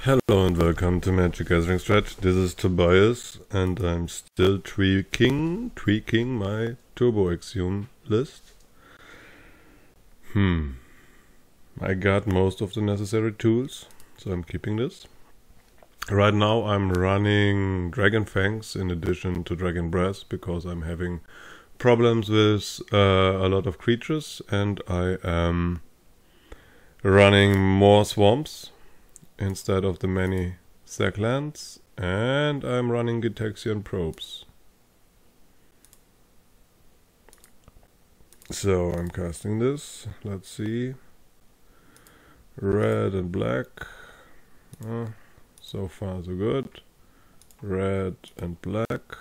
Hello and welcome to Magic Gathering Strat. This is Tobias and I'm still tweaking my Turbo Exhume list. I got most of the necessary tools, so I'm keeping this. Right now I'm running Dragon Fangs in addition to Dragon Breath because I'm having problems with a lot of creatures, and I am running more swamps instead of the many sacklands, and I'm running Gitaxian probes. So I'm casting this. Let's see. Red and black. So far so good. Red and black.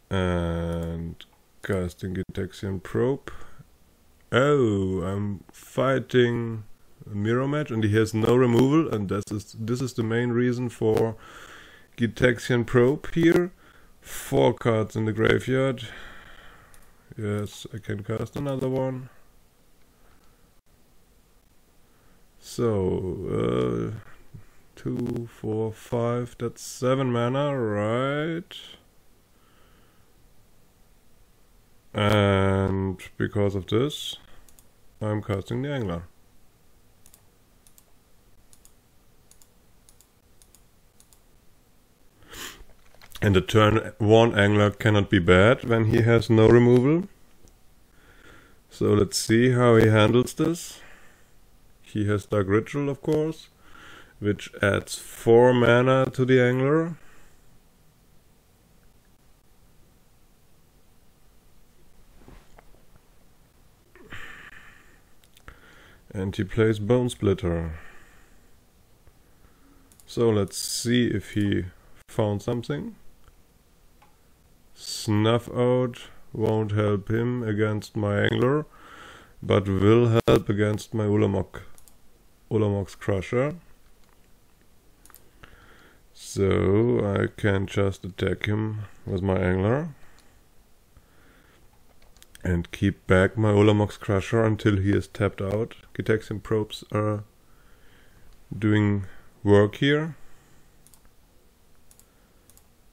And casting Gitaxian probe. Oh, I'm fighting a mirror match and he has no removal, and this is the main reason for Gitaxian probe here. 4 cards in the graveyard. Yes, I can cast another one. So 2, 4, 5, that's 7 mana, right? And because of this I'm casting the Angler. And the turn 1 Angler cannot be bad when he has no removal. So let's see how he handles this. He has Dark Ritual, of course, which adds 4 mana to the Angler. And he plays Bone Splitter. So let's see if he found something. Snuff Out won't help him against my Angler, but will help against my Ulamog's Crusher. So I can just attack him with my Angler and keep back my Ulamog's Crusher until he is tapped out. Gitaxian probes are doing work here.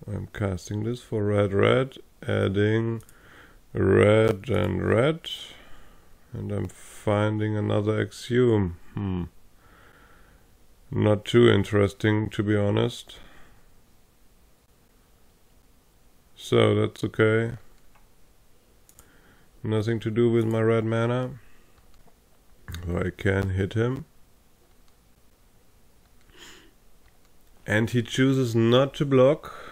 I'm casting this for red, adding red and red, and I'm finding another Exhume. Not too interesting, to be honest. So that's okay. Nothing to do with my red mana, so I can hit him. And he chooses not to block.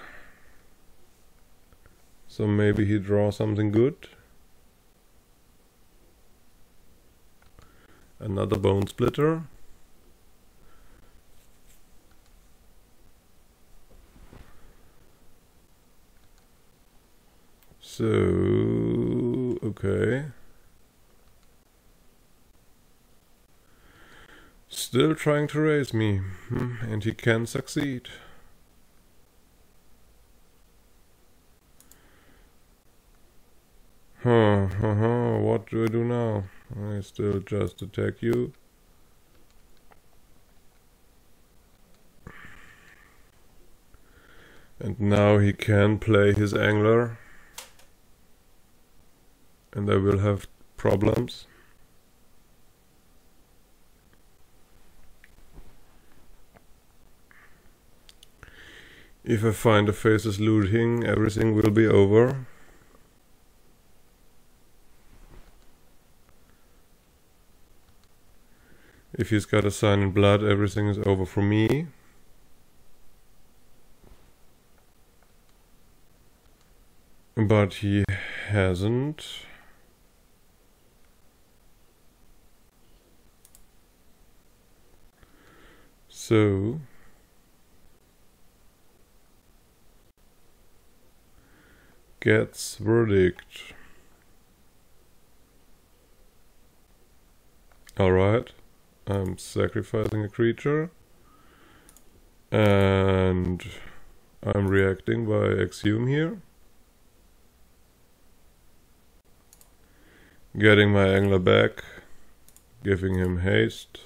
So maybe he draws something good. Another Bone Splitter. So, okay. Still trying to raise me, and he can succeed. What do I do now? I still just attack you. And now he can play his Angler. And I will have problems. If I find a faceless looting, everything will be over. If he's got a sign in blood, everything is over for me. But he hasn't. So gets verdict. Alright. I'm sacrificing a creature, and I'm reacting by Exhume here. Getting my Angler back, giving him haste,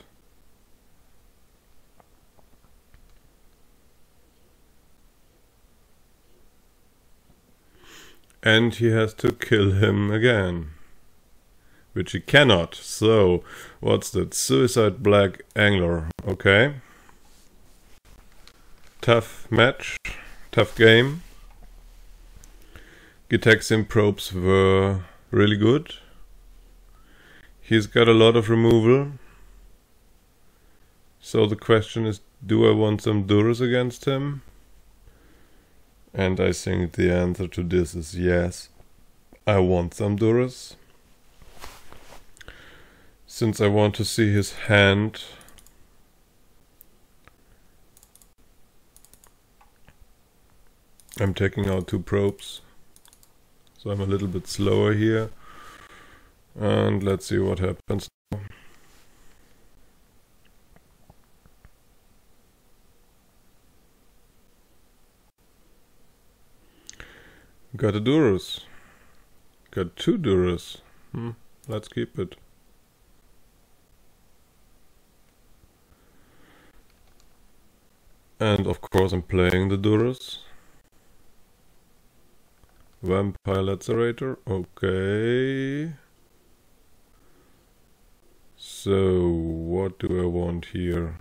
And he has to kill him again, which he cannot. So, what's that? Suicide Black Angler. Okay. Tough match. Tough game. Gitaxian probes were really good. He's got a lot of removal. So the question is, do I want some Durus against him? And I think the answer to this is yes. I want some Durus. Since I want to see his hand. I'm taking out 2 probes. So I'm a little bit slower here. And let's see what happens. Got a Durus. Got 2 Durus. Let's keep it. And of course I'm playing the Durus. Vampire Lacerator. Okay. So what do I want here?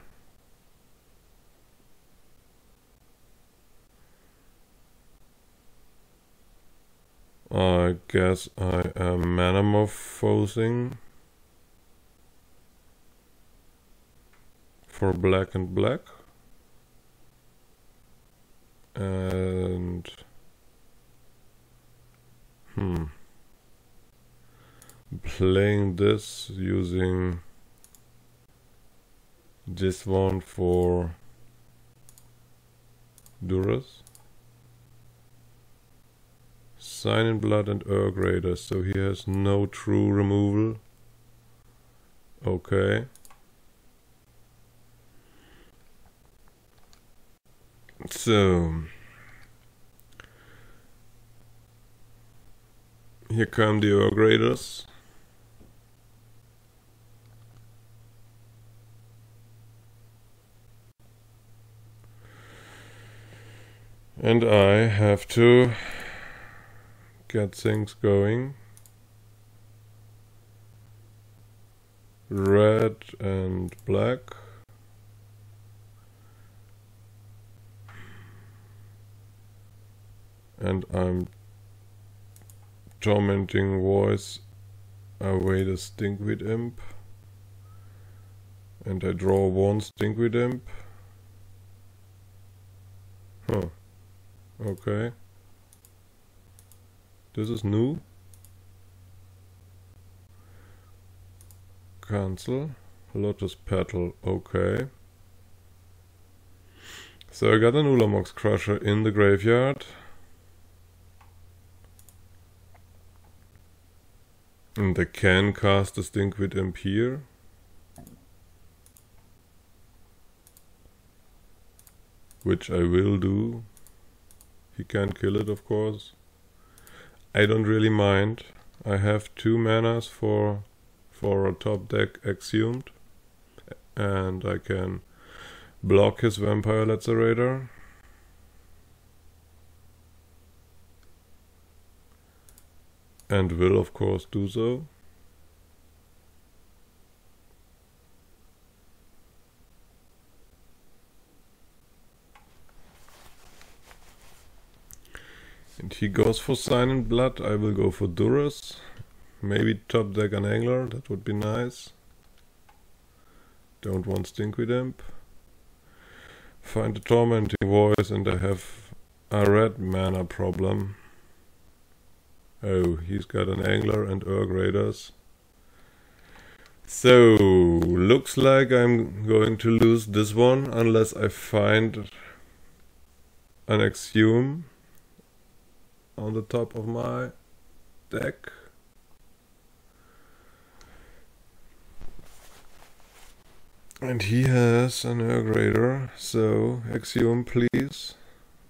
I guess I am manamorphosing for black and black, and playing this using this one for Durus. Sign in Blood and Urg Raider, so he has no true removal. Okay. So here come the Urg Raiders. And I have to get things going. Red and black. And I'm tormenting voice away the Stinkweed Imp. And I draw 1 Stinkweed Imp. Huh. Okay. This is new. Cancel. Lotus Petal. Okay. So I got an Ulamox Crusher in the graveyard. And I can cast the Stinkweed Imp here. Which I will do. He can't kill it, of course. I don't really mind. I have 2 manas for a top deck Exhumed. And I can block his Vampire Lacerator. And will of course do so. And he goes for Sign in Blood. I will go for Durus. Maybe top deck an Angler, that would be nice. Don't want Stinkweed Imp. Find a Tormenting Voice, and I have a red mana problem. Oh, he's got an Angler and Urg Raiders. So, looks like I'm going to lose this one unless I find an Exhume on the top of my deck. And he has an Urg Raider, so Exhume please.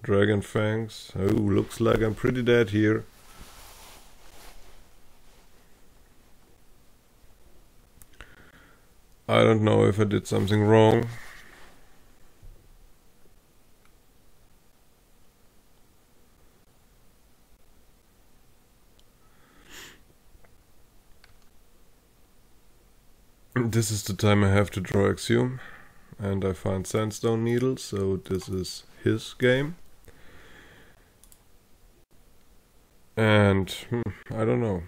Dragon Fangs. Oh, looks like I'm pretty dead here. I don't know if I did something wrong. this is the time I have to draw Exhume, and I find sandstone needles, so this is his game. And I don't know,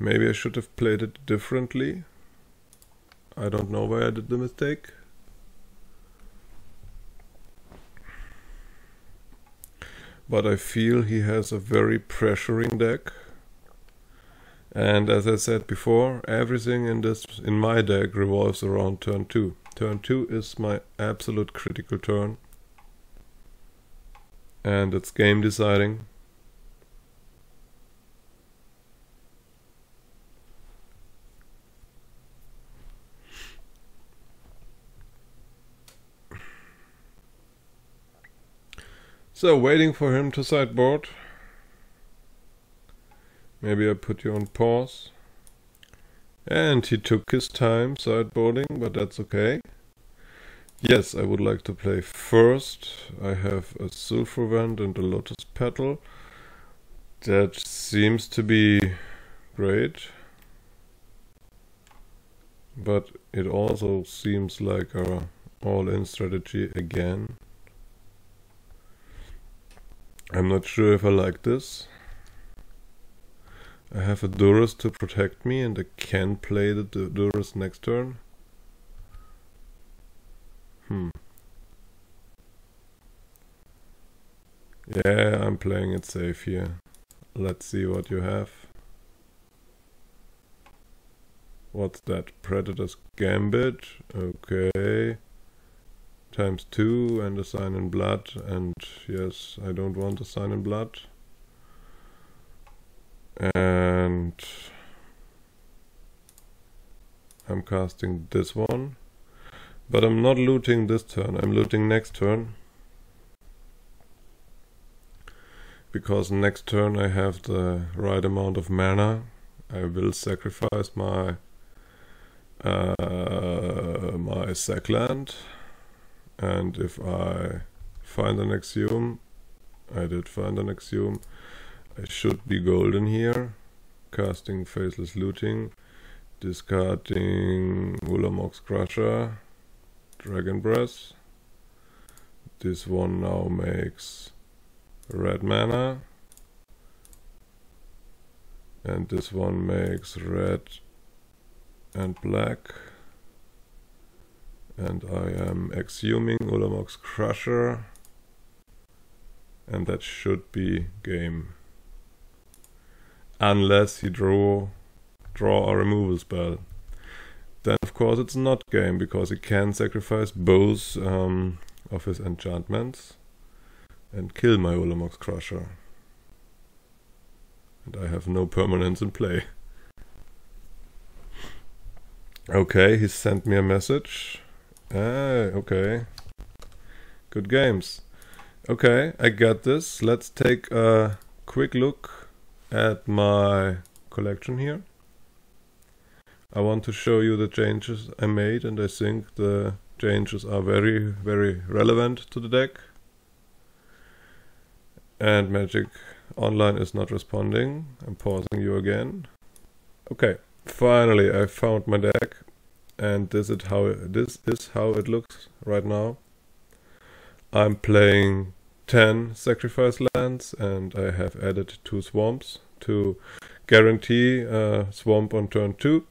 maybe I should have played it differently. I don't know where I did the mistake. But I feel he has a very pressuring deck. And as I said before, everything in my deck revolves around turn 2. Turn 2 is my absolute critical turn. And it's game deciding. So, waiting for him to sideboard. Maybe I put you on pause. And he took his time sideboarding, but that's okay. Yes, I would like to play first. I have a Sulfur Vent and a Lotus Petal. That seems to be great. But it also seems like a all-in strategy again. I'm not sure if I like this. I have a Durus to protect me and I can play the Durus next turn. Yeah, I'm playing it safe here. Let's see what you have. What's that? Predator's Gambit. Okay. ×2 and a Sign in Blood. And yes, I don't want a Sign in Blood. And I'm casting this one. But I'm not looting this turn. I'm looting next turn. Because next turn I have the right amount of mana. I will sacrifice my my sack land. And if I find an Exhume, I did find an Exhume, I should be golden here. Casting Faceless Looting, discarding Ulamog's Crusher, Dragon Breath. This one now makes red mana. And this one makes red and black. And I am exhuming Ulamog's Crusher. And that should be game. Unless he draw a removal spell. Then of course it's not game, because he can sacrifice both of his enchantments and kill my Ulamog's Crusher. And I have no permanence in play. Okay, he sent me a message. Okay. Good games. Okay, I got this. Let's take a quick look at my collection here. I want to show you the changes I made, and I think the changes are very, very relevant to the deck. And Magic Online is not responding. I'm pausing you again. Okay, finally I found my deck. And this is how it looks right now. I'm playing 10 sacrifice lands, and I have added 2 swamps to guarantee a swamp on turn 2.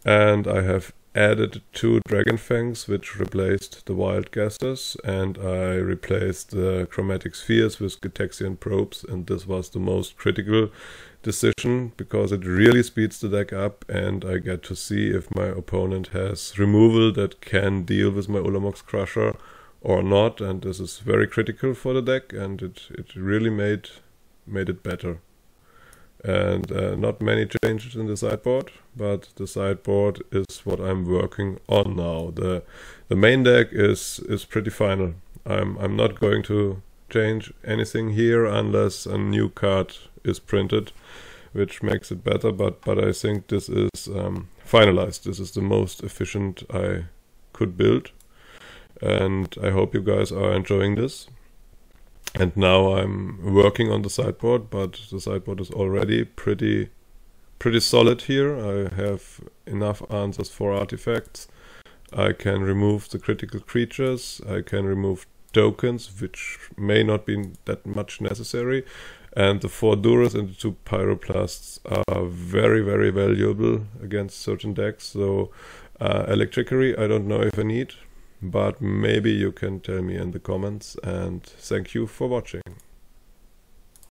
And I have added 2 Dragon Fangs, which replaced the Wild Gasters, and I replaced the Chromatic Spheres with Gitaxian Probes, and this was the most critical decision, because it really speeds the deck up, and I get to see if my opponent has removal that can deal with my Ulamog's Crusher or not, and this is very critical for the deck, and it really made it better. And not many changes in the sideboard, but the sideboard is what I'm working on now. The main deck is pretty final. I'm not going to change anything here unless a new card is printed, which makes it better, but I think this is finalized. This is the most efficient I could build, and I hope you guys are enjoying this. And now I'm working on the sideboard, but the sideboard is already pretty pretty solid here. I have enough answers for artifacts. I can remove the critical creatures. I can remove tokens, which may not be that much necessary. And the 4 Duras and the 2 Pyroplasts are very, very valuable against certain decks. So Electricity, I don't know if I need, but maybe you can tell me in the comments. And thank you for watching.